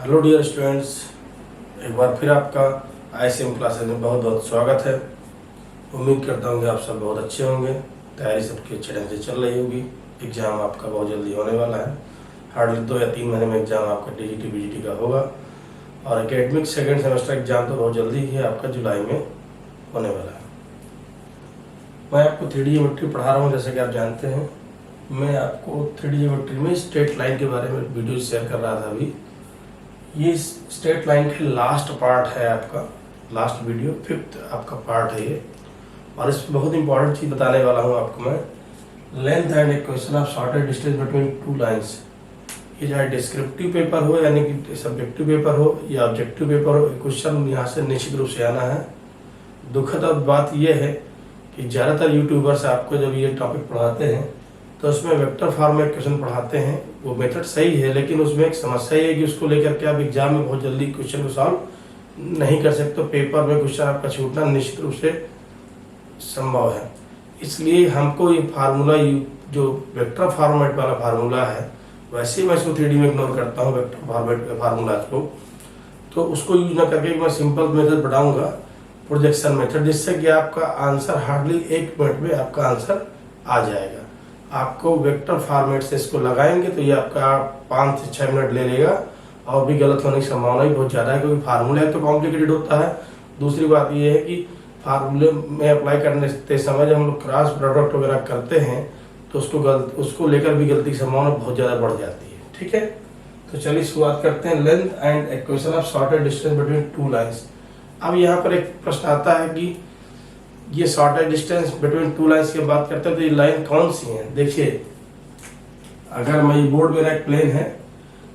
Hello dear students, एक बार फिर आपका ICM क्लासेस में बहुत बहुत स्वागत है। उम्मीद करता हूँ कि आप सब बहुत अच्छे होंगे। तैयारी सबकी अच्छे ढंग से चल रही होगी। एग्ज़ाम आपका बहुत जल्दी होने वाला है। हार्डली 2 या 3 महीने में एग्ज़ाम आपका DGT BGT का होगा और एकेडमिक सेकेंड सेमेस्टर एग्ज़ाम तो बहुत जल्दी ही आपका जुलाई में होने वाला है। मैं आपको 3D ज्योमेट्री पढ़ा रहा हूँ। जैसे कि आप जानते हैं, मैं आपको 3D ज्योमेट्री में स्ट्रेट लाइन के बारे में वीडियो शेयर कर रहा था। अभी ये स्ट्रेट लाइन का लास्ट पार्ट है, आपका लास्ट वीडियो, 5th आपका पार्ट है ये। और इस बहुत इंपॉर्टेंट चीज़ बताने वाला हूँ आपको मैं, length and equation of shortest distance between two lines. ये चाहे डिस्क्रिप्टिव पेपर हो यानी कि सब्जेक्टिव पेपर हो या ऑब्जेक्टिव पेपर हो, क्वेश्चन यहाँ से निश्चित रूप से आना है। दुखद बात यह है कि ज़्यादातर यूट्यूबर्स आपको जब ये टॉपिक पढ़ाते हैं तो उसमें वेक्टर फॉर्म में क्वेश्चन पढ़ाते हैं। वो मेथड सही है, लेकिन उसमें एक समस्या ये है कि उसको लेकर के आप एग्जाम में बहुत जल्दी क्वेश्चन को सॉल्व नहीं कर सकते। तो पेपर में क्वेश्चन आपका छूटना निश्चित रूप से संभव है। इसलिए हमको ये फार्मूला, जो वेक्टर फॉर्मेट वाला फार्मूला है, वैसे मैं इसको 3D में इग्नोर करता हूँ वेक्टर फॉर्मेट फार्मूला को, तो उसको यूज ना करके मैं सिंपल मेथड बढ़ाऊंगा, प्रोजेक्शन मेथड, जिससे कि आपका आंसर हार्डली 1 मिनट में आपका आंसर आ जाएगा। आपको वेक्टर फॉर्मेट से इसको लगाएंगे तो ये आपका 5 से 6 मिनट ले लेगा और भी गलत होने की संभावना भी बहुत ज़्यादा है, क्योंकि फार्मूला तो कॉम्प्लिकेटेड होता है। दूसरी बात ये है कि फार्मूले में अप्लाई करने समय जब हम लोग क्रॉस प्रोडक्ट वगैरह करते हैं तो उसको लेकर भी गलती की संभावना बहुत ज़्यादा बढ़ जाती है। ठीक है, तो चलिए शुरुआत करते हैं। Length and equation of shortest distance between two lines. अब यहाँ पर एक प्रश्न आता है कि ये shortest distance between two lines की बात करते हैं तो ये लाइन कौन सी है। देखिए, अगर मैं ये बोर्ड मेरा एक प्लेन है,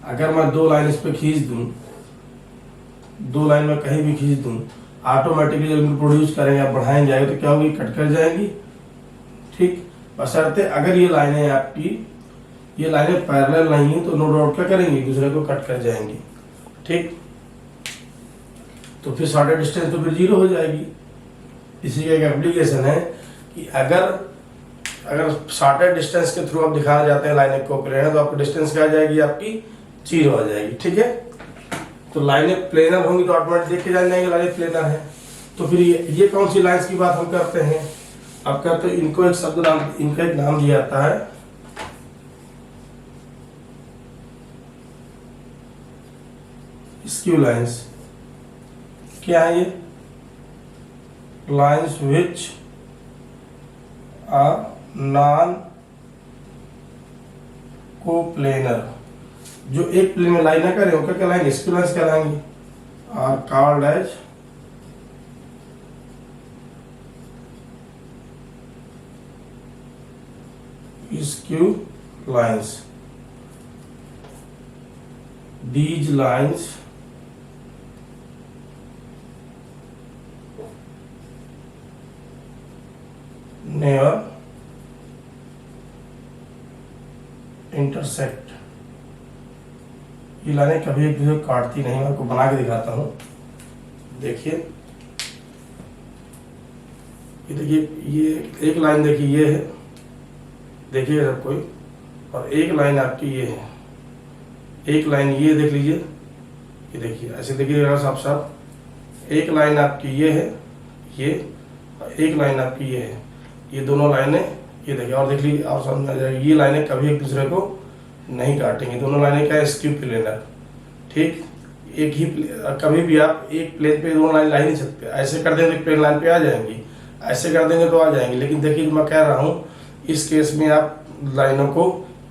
अगर मैं 2 लाइन इस पर खींच दूं, 2 लाइन में कहीं भी खींच दूं, ऑटोमेटिकली जब इनको प्रोड्यूस करेंगे, आप बढ़ाएंगे जाएंगे तो क्या होगी, कट कर जाएंगी। ठीक, बशर्ते अगर ये लाइनें आपकी, ये लाइनें पैरेलल नहीं है तो नो डाउट क्या करेंगी, दूसरे को कट कर जाएंगी। ठीक, तो फिर शॉर्टेस्ट डिस्टेंस तो फिर 0 हो जाएगी। इसी का एक एप्लीकेशन है कि अगर शॉर्टेस्ट डिस्टेंस के थ्रू आप दिखाना चाहते हैं लाइनें को प्लेनर, तो आपको डिस्टेंस क्या आ जाएगी, आपकी 0 आ जाएगी। ठीक है, तो लाइनें प्लेनर होंगी तो ऑटोमेटिक देख के जान जाएंगे लाइनें प्लेनर है। तो फिर ये कौन सी लाइन्स की बात हम करते हैं। अब कहते हैं इनको एक शब्द नाम, इनका एक नाम दिया जाता है स्क्यू लाइन्स। क्या है ये, lines which are non coplanar, जो एक प्लेन में लाइन करें वो क्या कहलाएंगे, स्क्यू लाइन्स कहलाएंगी। Are called as skew lines. These lines never intersect। ये लाइनें कभी एक दूसरे को काटती नहीं। मैं आपको बना के दिखाता हूँ। देखिए, ये देखिए, ये एक लाइन देखिए, ये है, देखिए सब कोई, और एक लाइन आपकी ये है, एक लाइन ये देख लीजिए, ये देखिए, ऐसे देखिएगा साफ साफ। एक लाइन आपकी ये है, ये, और एक लाइन आपकी ये है, ये दोनों लाइनें ये देखिए, और देख लीजिए और समझ में आ जाएगी, ये लाइनें कभी एक दूसरे को नहीं काटेंगी। दोनों लाइनें क्या है, स्क्यू प्लेनर। ठीक, एक ही कभी भी आप एक प्लेन पे दोनों लाइन ला ही नहीं सकते। ऐसे कर देंगे तो प्लेन लाइन पे आ जाएंगी, ऐसे कर देंगे तो आ जाएंगी। लेकिन देखिए, मैं कह रहा हूँ इस केस में आप लाइनों को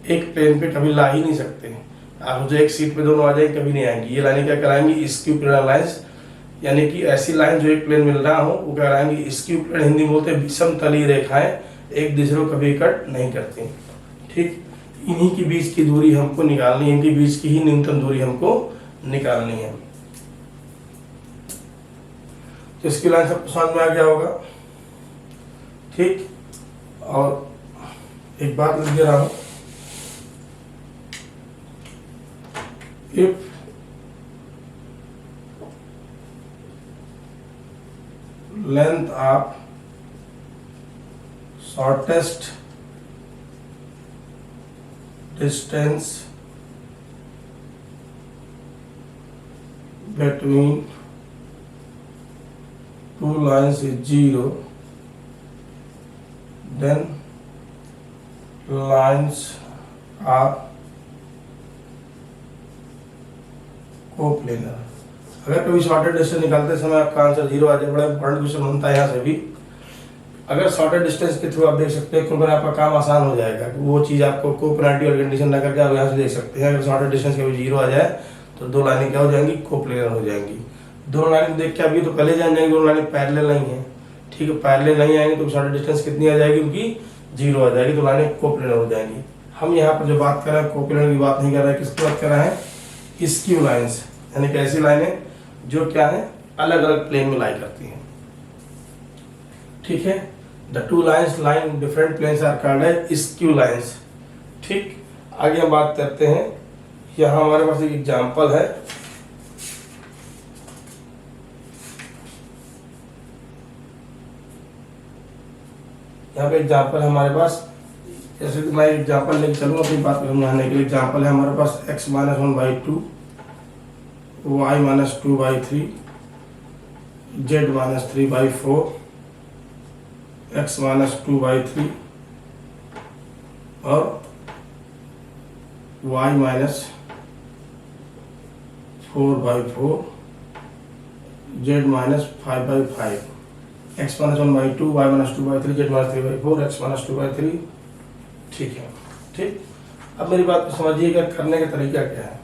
एक प्लेन पे कभी ला ही नहीं सकते। आप जो एक सीट पे दोनों आ जाएंगे, कभी नहीं आएंगी। ये लाइनें क्या कराएंगी, स्क्यू प्लेनर लाइन्स, यानी कि ऐसी लाइन जो एक प्लेन में ना हो वो क्या कराएंगी, स्क्यू प्लेन। हिंदी में बोलते हैं विषम तलीय रेखाएं, एक दूसरे को कभी कट नहीं करती। ठीक, इन्हीं की बीच की दूरी हमको निकालनी है, इनकी बीच की ही न्यूनतम दूरी हमको निकालनी है। तो इसकी लाइन सबको समझ में आ गया होगा। ठीक, और एक बात लिख दे रहा हूं, if length of shortest distance between two lines is 0, then lines are coplanar. अगर कभी शॉर्टेड डिस्टेंस निकालते समय आपका आंसर 0 आ जाए, बड़ा इंपॉर्टेंट क्वेश्चन बनता है यहाँ से भी। अगर शॉर्टेड डिस्टेंस के थ्रू आप देख सकते हैं, क्योंकि आपका काम आसान हो जाएगा, वो चीज़ आपको कोपेनल्टी और कंडीशन ना करके आप यहाँ से देख सकते हैं। अगर शॉर्टेड डिस्टेंस कभी 0 आ जाए तो दो लाइनें क्या हो जाएंगी, कोप्लेनर हो जाएंगी। दोनों लाइन देख के अभी तो पहले जान जाएंगे दोनों लाइनें पैरेलल नहीं है, ठीक है। पैरेलल नहीं आएंगे तो शॉर्टेड डिस्टेंस कितनी आ जाएगी, उनकी 0 आ जाएगी, तो लाइनें कोप्लेनर हो जाएंगी। हम यहाँ पर जो बात कर रहे हैं कोप्लेनर की बात नहीं कर रहे हैं, किसकी बात कर रहे हैं, स्क्यू लाइन्स, यानी कि ऐसी लाइनें जो क्या है, अलग अलग प्लेन में लाई करती हैं, ठीक है। The two lines line different planes are called है स्क्यू लाइन्स, ठीक। आगे हम बात करते हैं, यहाँ हमारे पास एक एग्जाम्पल है। यहाँ पे एग्जाम्पल हमारे पास, जैसे कि मैं एग्जाम्पल लेके चलूँ अपनी बात को समझाने के लिए। एग्जाम्पल है हमारे पास x - 1/2, y - 2/3, z - 3/4, x - 2/3 और y - 4/4, z - 5/5, x - 1/2, y - 2/3, z - 3/4, x - 2/3, ठीक है, ठीक। अब मेरी बात को समझिएगा, करने का तरीका क्या है।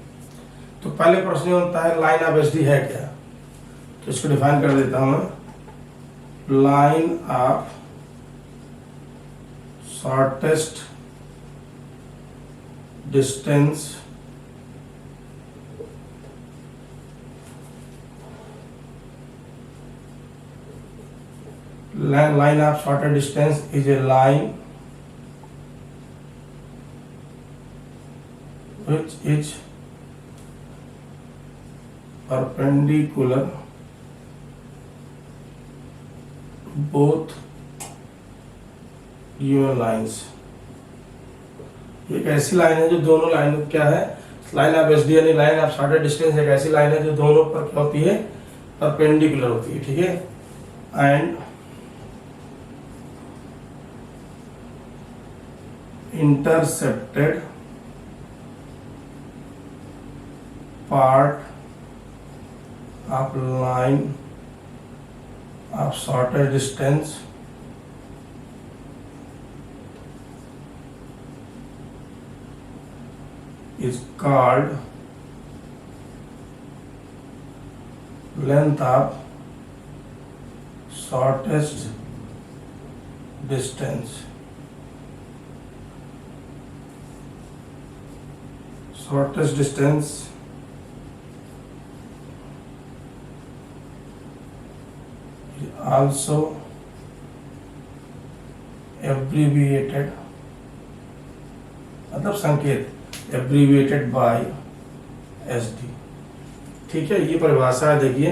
तो पहले प्रश्न होता है लाइन ऑफ एसडी है क्या, तो इसको डिफाइन कर देता हूं मैं। Line of shortest distance line of shorter distance is a line which is perpendicular to both given lines। एक ऐसी लाइन है जो दोनों लाइन क्या है, लाइन ऑफ एसडी यानी लाइन ऑफ शॉर्टेस्ट डिस्टेंस एक ऐसी लाइन है जो दोनों पर क्या होती है, परपेंडिकुलर होती है, ठीक है। And intercepted part of line of shorter distance is called length of shortest distance। shortest distance is also abbreviated, मतलब संकेत, abbreviated by SD, ठीक है। ये परिभाषा है, देखिए।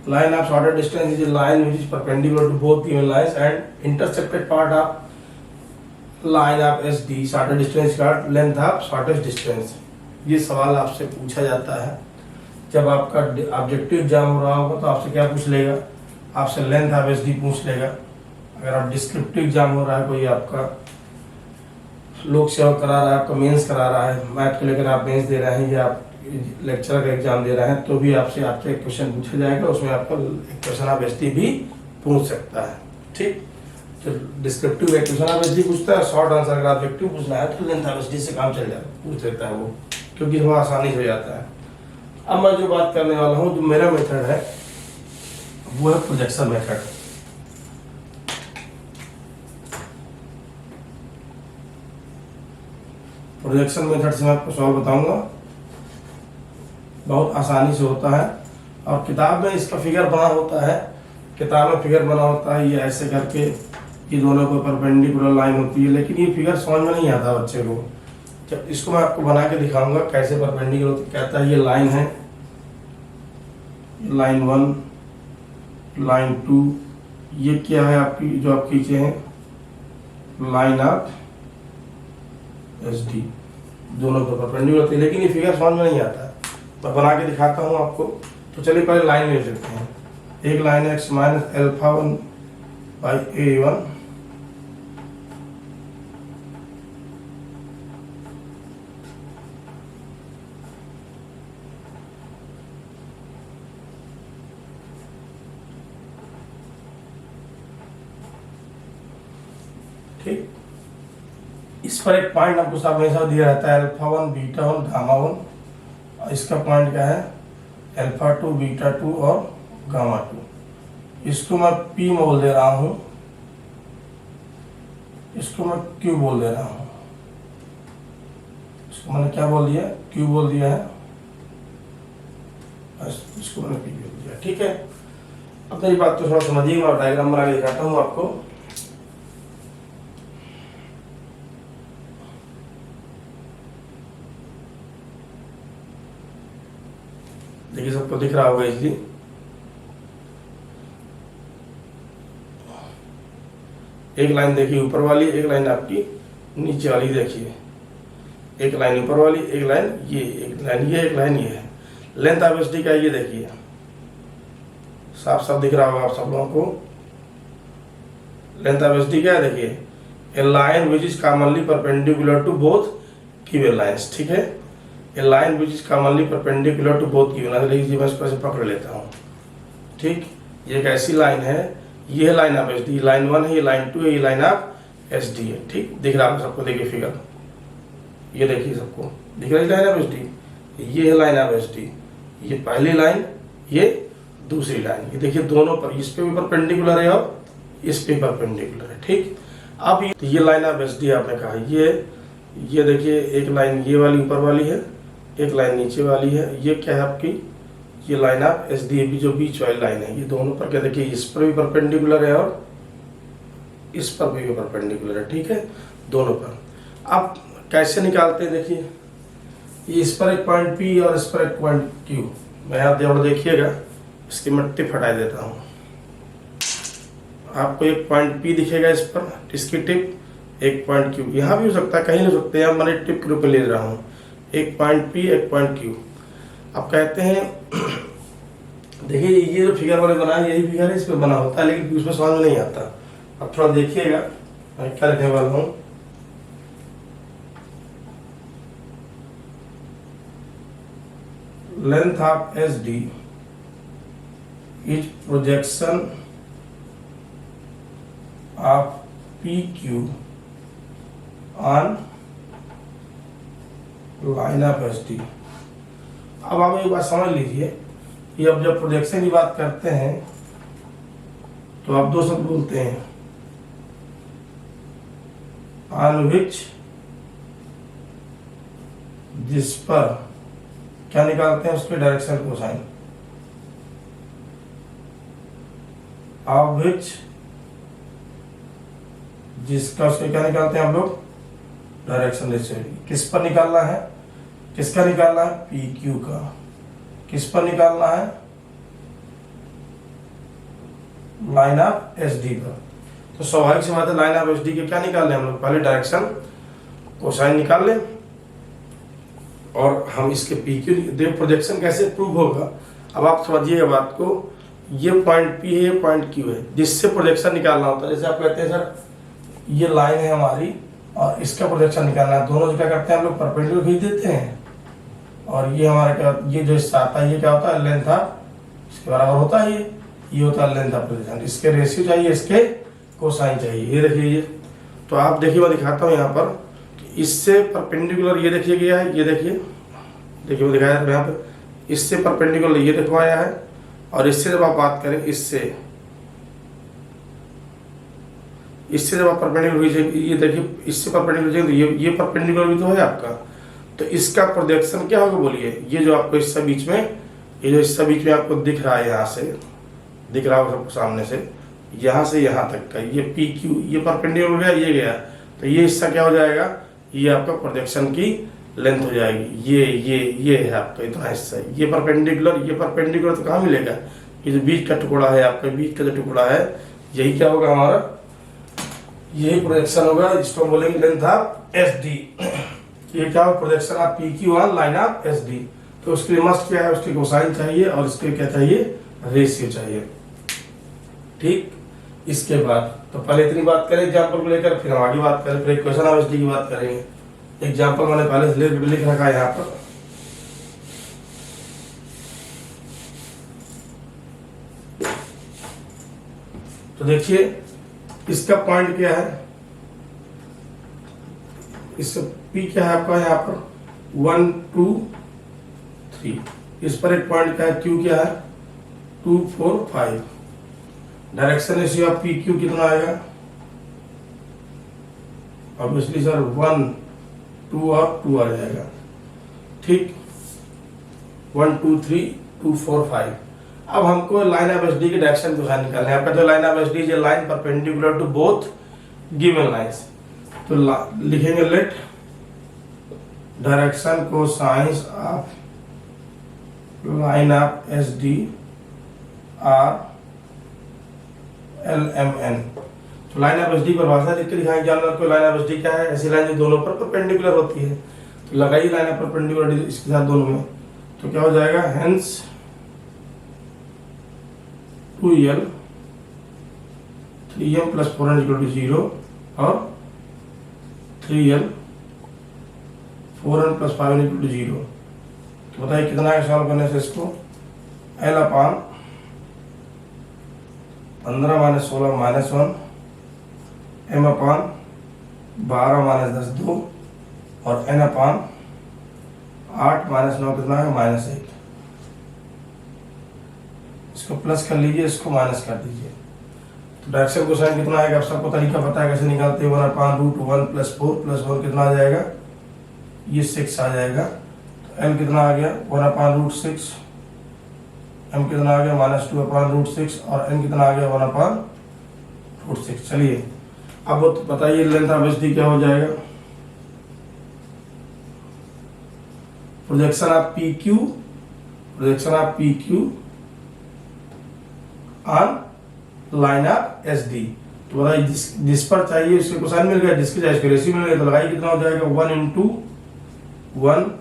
Line of shortest distance is a line which is perpendicular to both given lines and intersected part of line of SD shortest distance का length of shortest distance. ये सवाल आपसे पूछा जाता है जब आपका ऑब्जेक्टिव एग्जाम हो रहा होगा, तो आपसे क्या पूछ लेगा, आपसे लेंथ ऑफ एसडी पूछ लेगा। अगर आप डिस्क्रिप्टिव एग्जाम हो रहा है, कोई आपका लोक सेवा करा रहा है, आपका मेंस करा रहा है, मैथ को लेकर आप मेंस दे रहे हैं या आप लेक्चर का एग्जाम दे रहे हैं, तो भी आपसे एक क्वेश्चन पूछा जाएगा, उसमें आपका एक क्वेश्चन ऑफ एसडी भी पूछ सकता है, ठीक। तो डिस्क्रिप्टिव एक क्वेश्चन ऑफ एसडी पूछता है, शॉर्ट आंसर अगर ऑब्जेक्टिव पूछना है तो लेंथ ऑफ एसडी से काम चल जाता, पूछ लेता है वो, क्योंकि थोड़ा आसानी से हो जाता है। अब मैं जो बात करने वाला हूँ, जो मेरा मेथड है वो है प्रोजेक्शन मेथड। प्रोजेक्शन मेथड से मैं आपको सॉल्व बताऊंगा, बहुत आसानी से होता है। और किताब में इसका फिगर बना होता है, किताब में फिगर बना होता है, ये ऐसे करके ये दोनों को परपेंडिकुलर लाइन होती है, लेकिन ये फिगर समझ में नहीं आता बच्चे को। जब इसको मैं आपको बना के दिखाऊंगा कैसे परपेंडिकुलर होती, कहता है ये लाइन है, लाइन 1, लाइन 2, ये क्या है आपकी, जो आप खींचे हैं लाइन ऑफ एसडी, दोनों को परपेंडिकुलर होती है, लेकिन ये फिगर समझ में नहीं आता। मैं बना के दिखाता हूँ आपको। तो चलिए पहले लाइन ले लेते हैं। एक लाइन है x minus alpha 1 by A1 ठीक। इस पर एक पॉइंट हमको सब हमेशा दिया रहता है अल्फा 1 बीटा 1 गामा 1, और इसका पॉइंट क्या है अल्फा 2 बीटा 2 और गामा 2। इसको मैं P बोल दे रहा हूँ, इसको मैं Q बोल दे रहा हूँ। इसको मैंने क्या बोल दिया, Q बोल दिया है, बस इसको मैंने P बोल दिया। ठीक है, अब मेरी बात तो थोड़ा समझिए, मैं डायग्राम बना के दिखाता हूँ आपको। देखिए सबको दिख रहा होगा इसलिए। एक लाइन देखिए ऊपर वाली, एक लाइन आपकी नीचे वाली देखिए। एक लाइन ऊपर वाली, एक लाइन ये, एक लाइन ये, एक लाइन ये है। लेंथ ऑफ एसडी का ये देखिए, साफ साफ दिख रहा होगा आप सब लोगों को। लेंथ ऑफ एसडी क्या है देखिए, a line which is commonly perpendicular to both given lines. ठीक है, a line which is commonly perpendicular to both given lines. देखिए मैं इसको ऐसे पकड़ लेता हूँ। ठीक, ये एक ऐसी लाइन है, ये लाइन ऑफ एसडी, लाइन 1 है, ये लाइन 2 है, ये लाइन ऑफ एसडी है। ठीक, दिख रहा है सबको, देखिए फिगर, ये देखिए सबको दिख रहा है लाइन ऑफ एसडी। ये है लाइन ऑफ एसडी, ये पहली लाइन, ये दूसरी लाइन, ये देखिए दोनों पर, इस पे भी परपेंडिकुलर है और इस पे परपेंडिकुलर है। ठीक, अब ये लाइन ऑफ एसडी आपने कहा, ये देखिए एक लाइन ये वाली ऊपर वाली है, एक लाइन नीचे वाली है। ये क्या है आपकी, ये लाइन ऑफ एसडी भी जो बीच वाली लाइन है, ये दोनों पर क्या देखिए, इस पर भी परपेंडिकुलर है और इस पर भी परपेंडिकुलर है। ठीक है, दोनों पर। अब कैसे निकालते हैं देखिए, इस पर एक पॉइंट P और इस पर एक पॉइंट Q। मैं यहाँ देवड़ देखिएगा, इसकी मैं टिप हटा देता हूँ। आपको एक पॉइंट P दिखेगा इस पर, इसकी टिप, एक पॉइंट Q। यहाँ भी हो सकता है, कहीं नहीं हो सकता है, मैंने टिप के रूप में ले रहा हूँ। एक पॉइंट P, एक पॉइंट Q। अब कहते हैं देखिए ये जो फिगर वाले बना है, यही फिगर है, इस पर बना होता है, लेकिन उसमें समझ में नहीं आता। अब थोड़ा देखिएगा मैं क्या लिखने वाला हूँ। Length of SD is projection of PQ on line of SD. अब आप एक बात समझ लीजिए कि अब जब प्रोजेक्शन की बात करते हैं तो आप दो शब्द बोलते हैं, ऑन विच, जिस पर, क्या निकालते हैं उसके डायरेक्शन कोसाइन, ऑफ विच, जिसका उसके क्या निकालते हैं हम लोग, डायरेक्शन रेशियो। किस पर निकालना है, किसका निकालना है, PQ का। किस पर निकालना है, लाइन ऑफ एसडी पर। तो स्वाभाविक सी बात है, लाइन ऑफ एसडी के क्या निकाल लें हम लोग, पहले डायरेक्शन कोसाइन निकाल लें और हम इसके PQ देख। प्रोजेक्शन कैसे प्रूव होगा, अब आप समझिएगा बात को। ये पॉइंट P है, ये पॉइंट Q है, जिससे प्रोजेक्शन निकालना होता है। जैसे आप कहते हैं सर ये लाइन है हमारी और इसका प्रोजेक्शन निकालना है, दोनों क्या करते हैं हम लोग, परपेंडिकुलर खींच देते हैं, और ये हमारा क्या, ये जो हिस्सा आता है ये क्या होता है, लेंथ ऑफ, इसके बराबर होता है ये होता है लेंथ ऑफ प्रोजेक्शन। इसके रेशियो चाहिए, इसके कोसाइन चाहिए। ये देखिए, ये तो आप देखिए मैं दिखाता हूँ यहाँ पर, इससे परपेंडिकुलर ये देखिए गया है, ये देखिए मैं दिखाया यहाँ पे, इससे परपेंडिकुलर ये दिखवाया है, और इससे जब आप बात करें, इससे जब आप परपेंडिकुलर, ये देखिए इससे परपेंडिकुलर, तो ये परपेंडिकुलर भी तो है आपका। तो इसका प्रोजेक्शन क्या होगा बोलिए, ये जो आपको हिस्सा बीच में, ये जो हिस्सा बीच में आपको दिख रहा है, यहाँ से दिख रहा होगा सबको सामने से, यहाँ से यहाँ तक का ये PQ, ये परपेंडिकुलर गया, ये गया, तो ये हिस्सा क्या हो जाएगा, ये आपका प्रोजेक्शन की लेंथ हो जाएगी। ये है आपका इतना हिस्सा, ये परपेंडिकुलर तो कहाँ मिलेगा, ये जो बीच का टुकड़ा है आपका, बीच का जो टुकड़ा है, यही क्या होगा हमारा, यही प्रोजेक्शन होगा, जिसको बोलेंगे लेंथ ऑफ एसडी। ये क्या होगा, projection of PQ on line of SD. तो उसके लिए मस्ट क्या है, उसके कोसाइन चाहिए और इसके क्या चाहिए, रेशियो चाहिए। ठीक, इसके बाद तो पहले इतनी बात करें एग्जाम्पल को लेकर, फिर हम आगे बात करें, फिर इक्वेशन ऑफ एसडी की बात करेंगे। एग्जाम्पल मैंने पहले से लिख रखा है यहाँ पर। तो देखिए इसका पॉइंट क्या है, इसका पी क्या है आपका यहाँ पर 1 2 3, इस पर एक पॉइंट क्या है, क्यू क्या है 2 4 5। Direction ratio of P Q कितना आएगा, ऑब्वियसली सर 1 2 और 2 आ जाएगा। ठीक, 1 2 3 2 4 5। अब हमको लाइन ऑफ एसडी के डायरेक्शन को निकालना है। आपका जो line of SD is a line perpendicular to both given lines. तो लिखेंगे let direction cosines of line of SD are LMN। तो लाइन ऑफ एसडी पर भाषा लिख के दिखाएंगे जानवर को। लाइन ऑफ एसडी क्या है, ऐसी लाइन जो दोनों पर परपेंडिकुलर होती है। तो लगाइए लाइन ऑफ परपेंडिकुलर इसके साथ दोनों में, तो क्या हो जाएगा, हेंस 2l 3m + 4n = 0 और 3l 4n + 5n = 0। तो बताइए कितना है सॉल्व करने से इसको, l अपान 15 - 16 - 1, m अपान 12 - 10 2 और n अपान 8 - 9 कितना है, -1। इसको प्लस कर लीजिए, इसको माइनस कर दीजिए। तो डायरेक्शन कोसाइन कितना आएगा, आप सबको तरीका पता है कैसे निकालते हैं। 1/√1 + 4 + 1 कितना आ जाएगा, ये 6 आ जाएगा। तो l कितना आ गया 1/√6, m कितना आ गया -2/√6 और n कितना आ गया 1/√6। चलिए अब बताइए लेंथ ऑफ एसडी क्या हो जाएगा, projection of P Q on line of SD. तो बताइए जिस पर चाहिए उसके कोसाइन मिल गया, जिसके चाहिए उसके रेशियो मिल गया। तो लगाइए कितना हो जाएगा, 1 × 1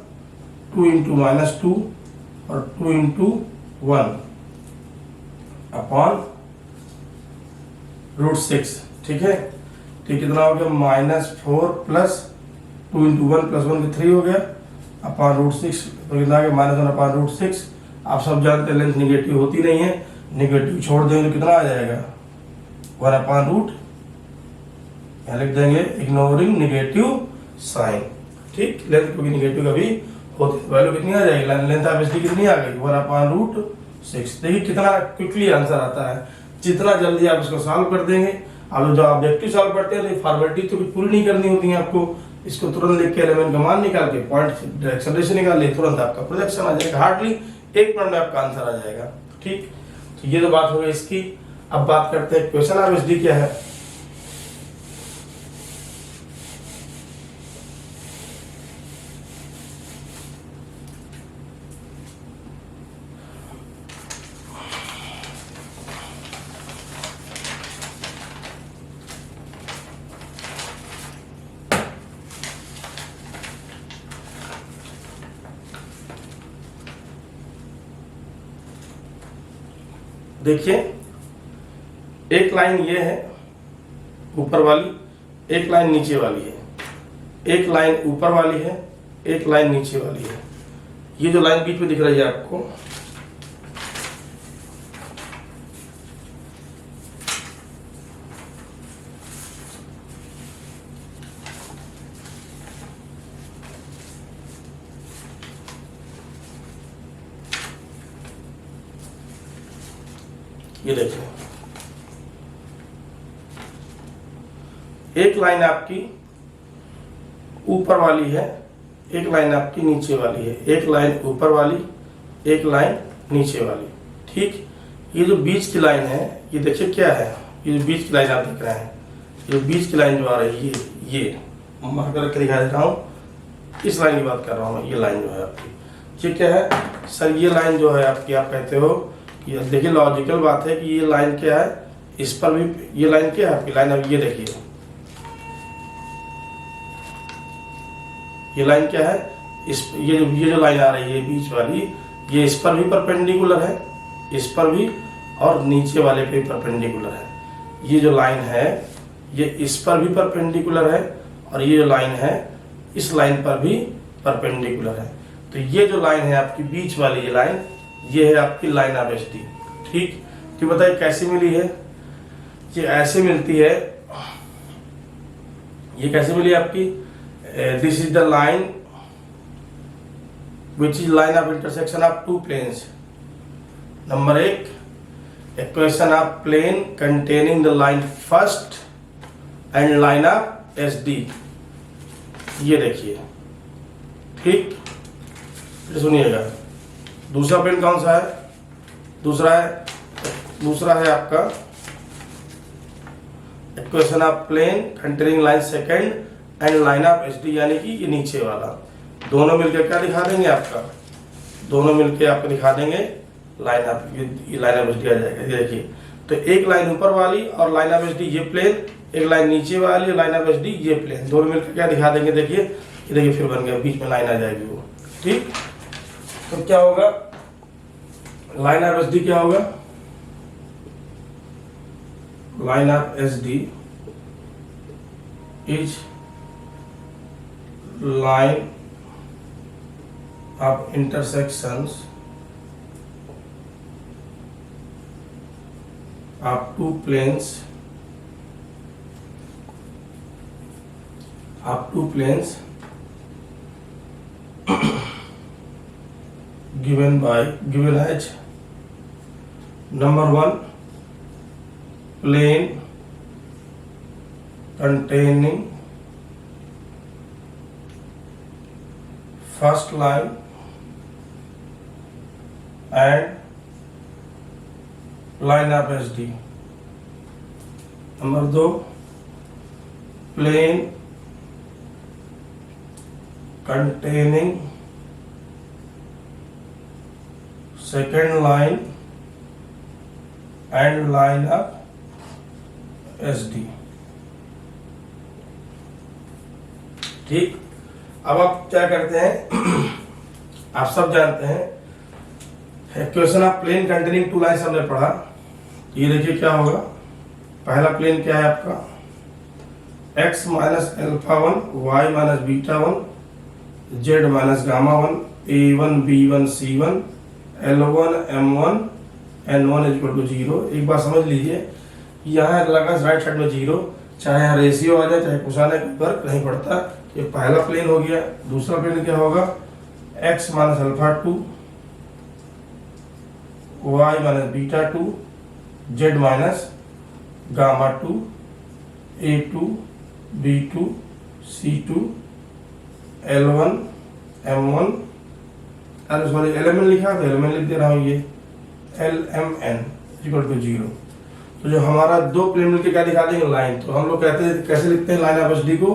2 × -2 और 2 × 1 अपॉन √6। ठीक है, ठीक कितना हो गया, -4 + 2 × 1 + 1 3 हो गया अपॉन √6। तो कितना आ गया, -1/√6। आप सब जानते हैं लेंथ निगेटिव होती नहीं है, निगेटिव छोड़ देंगे तो कितना आ जाएगा 1/√, यहाँ लिख देंगे इग्नोरिंग नेगेटिव साइन। ठीक, लेंथ क्योंकि निगेटिव कभी होती, वैल्यू कितनी आ जाएगी, लेंथ ऑफ एसडी कितनी आ गई 1/√6। देखिए कितना क्विकली आंसर आता है, जितना जल्दी आप इसको सॉल्व कर देंगे। आप जो ऑब्जेक्टिव सॉल्व करते हैं तो फॉर्मेलिटी तो पूरी नहीं करनी होती है आपको, इसको तुरंत लिख के एलिमेंट का मान निकाल के पॉइंट डायरेक्शन रेशियो निकाल ले, तुरंत आपका प्रोजेक्शन आ जाएगा। हार्डली 1 मिनट में आपका आंसर आ जाएगा। ठीक, तो ये तो बात हो गई इसकी। अब बात करते हैं इक्वेशन ऑफ एसडी क्या है। देखिए एक लाइन ये है ऊपर वाली, एक लाइन नीचे वाली है, एक लाइन ऊपर वाली है, एक लाइन नीचे वाली है। ये जो लाइन बीच में दिख रही है आपको, ये देखिए एक लाइन आपकी ऊपर वाली है, एक लाइन आपकी नीचे वाली है, एक लाइन ऊपर वाली, एक लाइन नीचे वाली। ठीक, ये जो बीच की लाइन है ये देखिए क्या है, ये जो बीच की लाइन आप देख रहे हैं, ये बीच की लाइन जो आ रही है ये मार्कर करके दिखा देता हूँ, इस लाइन की बात कर रहा हूँ। ये लाइन जो है आपकी, ये क्या है सर, ये लाइन जो है आपकी, आप कहते हो कि देखिए लॉजिकल बात है कि ये लाइन क्या है, इस पर भी ये लाइन क्या है आपकी लाइन। अब ये देखिए ये लाइन क्या है, ये जो लाइन आ रही है बीच वाली, ये इस पर भी परपेंडिकुलर है, इस पर भी, और नीचे वाले पे भी परपेंडिकुलर है। ये जो लाइन है ये इस पर भी परपेंडिकुलर है, और ये जो लाइन है इस लाइन पर भी परपेंडिकुलर है। तो ये जो लाइन है आपकी बीच वाली ये लाइन, ये है आपकी लाइन ऑफ एसडी। ठीक, तो बताइए कैसे मिली है? ये ऐसे मिलती है, ये कैसे मिली आपकी? This is the line which is line of intersection of two planes. Number 1, equation of plane containing the line first and line of SD. ये देखिए, ठीक, फिर सुनिएगा। दूसरा प्लेन कौन सा है? दूसरा है आपका equation of plane containing line second and line of SD, यानी कि ये नीचे वाला। दोनों मिलकर क्या दिखा देंगे आपका? दोनों मिलकर आपको दिखा देंगे लाइन ऑफ, ये लाइन ऑफ एसडी आ जाएगा। ये देखिए, तो एक लाइन ऊपर वाली और लाइन ऑफ एसडी ये प्लेन, एक लाइन नीचे वाली लाइन ऑफ एसडी ये प्लेन, दोनों मिलकर क्या दिखा देंगे? देखिए, ये देखिए फिर बन गया, बीच में लाइन आ जाएगी वो। ठीक, तो क्या होगा? लाइन ऑफ एसडी क्या होगा? Line of SD is line of intersections of two planes given as number 1 plane containing first line and line of SD. Number 2 plane containing second line and line of SD. ठीक, अब आप क्या करते हैं? आप सब जानते हैं equation of plane containing two lines हमने पढ़ा। ये देखिए क्या होगा? पहला प्लेन क्या है आपका? x minus alpha 1, y minus beta 1, z minus gamma 1, a1 b1 c1 l1 m1 n1 equal to 0। एक बात समझ लीजिए, यहाँ लगा राइट साइड में 0, चाहे यहाँ रेशियो आ जाए चाहे कोसाइन, कोई फर्क नहीं पड़ता। ये पहला प्लेन हो गया। दूसरा प्लेन क्या होगा? x minus alpha 2, y minus beta 2, z minus gamma 2, a2 b2 c2 l1 m1, अरे सॉरी एलिमेंट लिखा तो एलिमेंट लिख दे रहा हूँ, ये lmn इक्वल टू 0। तो जो हमारा दो प्लेन मिलकर क्या दिखा देंगे? लाइन। तो हम लोग कहते हैं, कैसे लिखते हैं लाइन ऑफ एसडी को?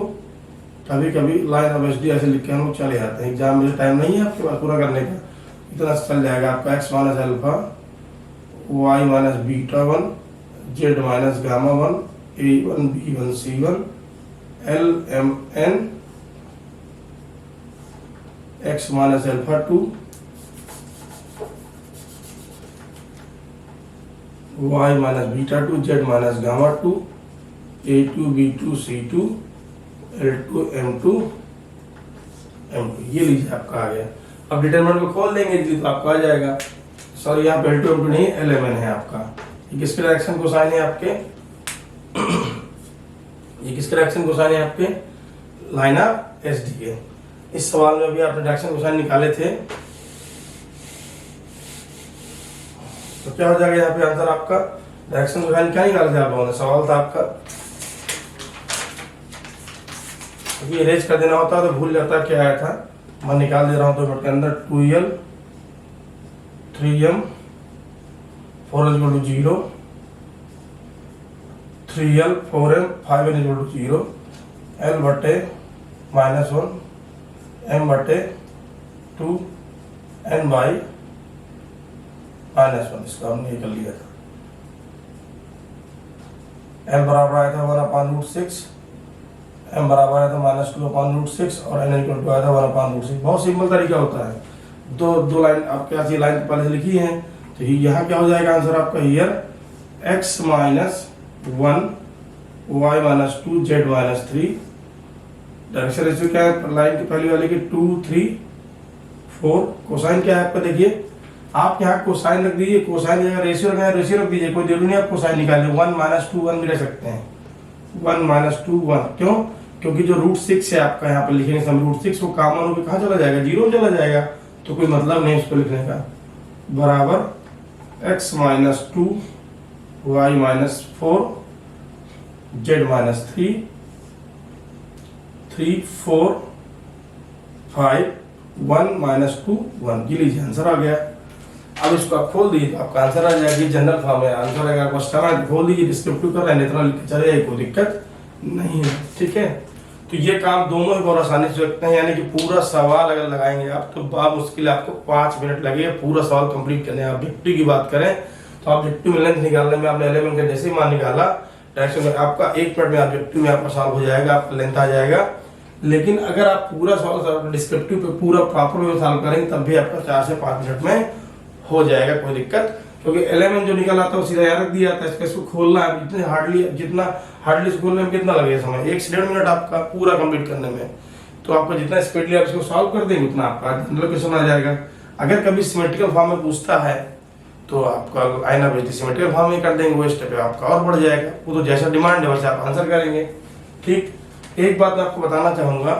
कभी कभी लाइन ऑफ एसडी ऐसे लिख के हम लोग चले जाते हैं। एग्जाम में टाइम नहीं है आपके पास पूरा करने का, इतना चल जाएगा आपका। x minus alpha, y minus beta 1, z minus gamma 1, a1 b1 c1 lmn x minus alpha 2, y minus beta 2, z minus gamma 2, a2 b2 c2 l2 m2 m2। ये लीजिए आपका आ गया। अब डिटरमिनेंट को खोल देंगे तो आपका आ जाएगा। सॉरी, यहाँ पे l2 m2 नहीं, lmn है आपका। ये किसके डायरेक्शन कोसाइन है आपके? ये किसके डायरेक्शन कोसाइन है आपके? लाइन ऑफ एसडी के। इस सवाल में भी आपने डायरेक्शन कोसाइन निकाले थे, तो क्या हो जाएगा यहाँ पे आंसर आपका? डायरेक्शन कोसाइन क्या निकाले थे आप लोगों ने? सवाल था आपका, ये रेज कर देना होता तो भूल जाता क्या आया था। मैं निकाल दे रहा हूँ 2 मिनट के अंदर। 2l 3m 4l equal to 0, 3l 4m 5n equal to 0, l बटे -1 m बटे 2 n बाई -1। इसका हमने ये कर लिया था। l बराबर आया था 1/√6, m बराबर है तो -2/√6 और n इक्वल टू आया था 1/√6। बहुत सिंपल तरीका होता है। दो लाइन आपके पास ये लाइन पहले से लिखी है, तो यहाँ क्या हो जाएगा आंसर आपका here x - 1 y - 2 z - 3। Direction ratio क्या है लाइन की पहली वाले की 2 3 4। कोसाइन क्या है आपका, देखिए आप यहाँ कोसाइन रख दीजिए, कोसाइन जगह रेशियो रखना है रेशियो रख दीजिए, कोई जरूरी नहीं आप कोसाइन निकालिए। 1 - 2 1 भी रख सकते हैं, 1 - 2 1। क्यों? क्योंकि जो √6 है आपका यहाँ पर लिखेंगे समय √6 वो कॉमन होकर कहाँ चला जाएगा, 0 में चला जाएगा, तो कोई मतलब नहीं उसको लिखने का। बराबर x - 2 y - 4 z - 3 3 4 5 1 - 2 1। ये लीजिए आंसर आ गया। अब इसको आप खोल दीजिए तो आपका आंसर आ जाएगा। जनरल फॉर्म में आंसर आएगा, आपको स्टार खोल दीजिए, डिस्क्रिप्टिव कर रहे हैं इतना लिख चले जाए, कोई दिक्कत नहीं है। ठीक है, तो ये काम दोनों ही बहुत आसानी से रखते हैं, यानी कि पूरा सवाल अगर लगाएंगे आप तो मुश्किल आपको 5 मिनट लगेगा पूरा सवाल कंप्लीट करने। आप ऑब्जेक्टिव की बात करें तो ऑब्जेक्टिव में लेंथ निकालने में आपने एलिमेंट का जैसे ही मान निकाला डायरेक्शन में आपका 1 मिनट में ऑब्जेक्टिव में आपका सॉल्व हो जाएगा, आपका लेंथ आ जाएगा। लेकिन अगर आप पूरा सवाल डिस्क्रिप्टिव पे पूरा प्रॉपर वे सॉल्व करेंगे तब भी आपका 4 से 5 मिनट में हो जाएगा, कोई दिक्कत। क्योंकि एलिमेंट जो निकल आता है वो सीधा यहाँ रख दिया जाता है, इसको खोलना है जितना हार्डली खोलने में कितना लगेगा समय, 1 से 1.5 मिनट आपका पूरा कंप्लीट करने में। तो आपको जितना स्पीडली आप इसको सॉल्व कर देंगे उतना आपका जनरल क्वेश्चन आ जाएगा। अगर कभी सिमेट्रिकल फॉर्म में पूछता है तो आपका आइना बेटी सिमेट्रिकल फॉर्म में कर देंगे, वो स्टेप आपका और बढ़ जाएगा। वो तो जैसा डिमांड है वैसे आप आंसर करेंगे। ठीक, एक बात मैं आपको बताना चाहूँगा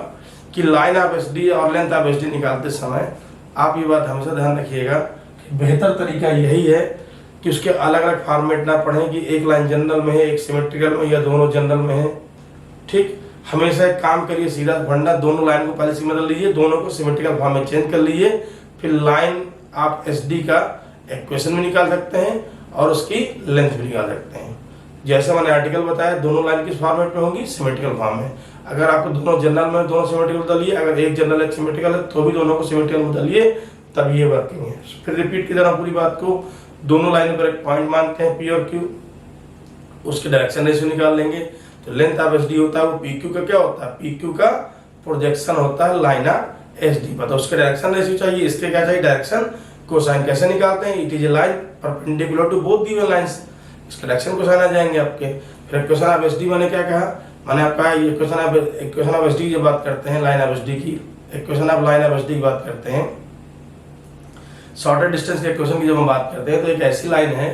कि लाइन ऑफ एसडी और लेंथ ऑफ एसडी निकालते समय आप ये बात हमेशा ध्यान रखिएगा कि बेहतर तरीका यही है कि उसके अलग अलग फॉर्मेट ना पढ़ें कि एक लाइन जनरल में है एक सिमेट्रिकल में या दोनों जनरल में है। ठीक, हमेशा एक काम करिए सीधा फंडा, दोनों लाइन को पहले से बदल लीजिए, दोनों को सिमेट्रिकल फॉर्म में चेंज कर लीजिए, फिर लाइन ऑफ एसडी का इक्वेशन भी निकाल सकते हैं और उसकी लेंथ भी निकाल सकते हैं। जैसे मैंने आर्टिकल बताया दोनों लाइन किस फॉर्मेट में होगी, सिमेट्रिकल फॉर्म में। अगर आपको दोनों जनरल में दोनों सिमेट्रिकल बदलिए, अगर एक जनरल एक सिमेट्रिकल है तो भी दोनों को सिमेट्रिकल बदलिए, तब ये वर्किंग है। फिर रिपीट की तरह पूरी बात को दोनों लाइनों पर एक पॉइंट मानते हैं P और Q, उसके डायरेक्शन रेशियो निकाल लेंगे। तो लेंथ ऑफ एसडी होता है वो PQ का क्या होता है, PQ का प्रोजेक्शन होता है लाइन ऑफ एसडी पर, तो उसके डायरेक्शन रेशियो चाहिए, इसके क्या चाहिए डायरेक्शन कोसाइन। कैसे निकालते हैं, it is a line perpendicular to both given lines, इसके डायरेक्शन कोसाइन आ जाएंगे आपके। फिर इक्वेशन ऑफ एसडी मैंने क्या कहा, मैंने आपका इक्वेशन ऑफ एसडी की जब बात करते हैं लाइन ऑफ एसडी की, equation of line of SD की बात करते हैं, शॉर्टर डिस्टेंस के इक्वेशन की जब हम बात करते हैं तो एक ऐसी लाइन है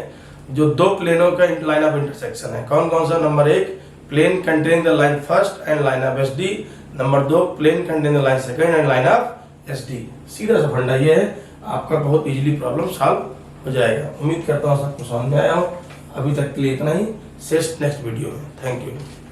जो दो प्लेनों का लाइन ऑफ इंटरसेक्शन है। कौन कौन सा, number 1 plane containing the line first and line of SD, number 2 plane containing the line second and line of SD. सीधा सा फंडा ये है, आपका बहुत इजीली प्रॉब्लम सॉल्व हो जाएगा। उम्मीद करता हूँ सबको समझ में आया हो। अभी तक के लिए इतना ही, नेक्स्ट वीडियो में। Thank you.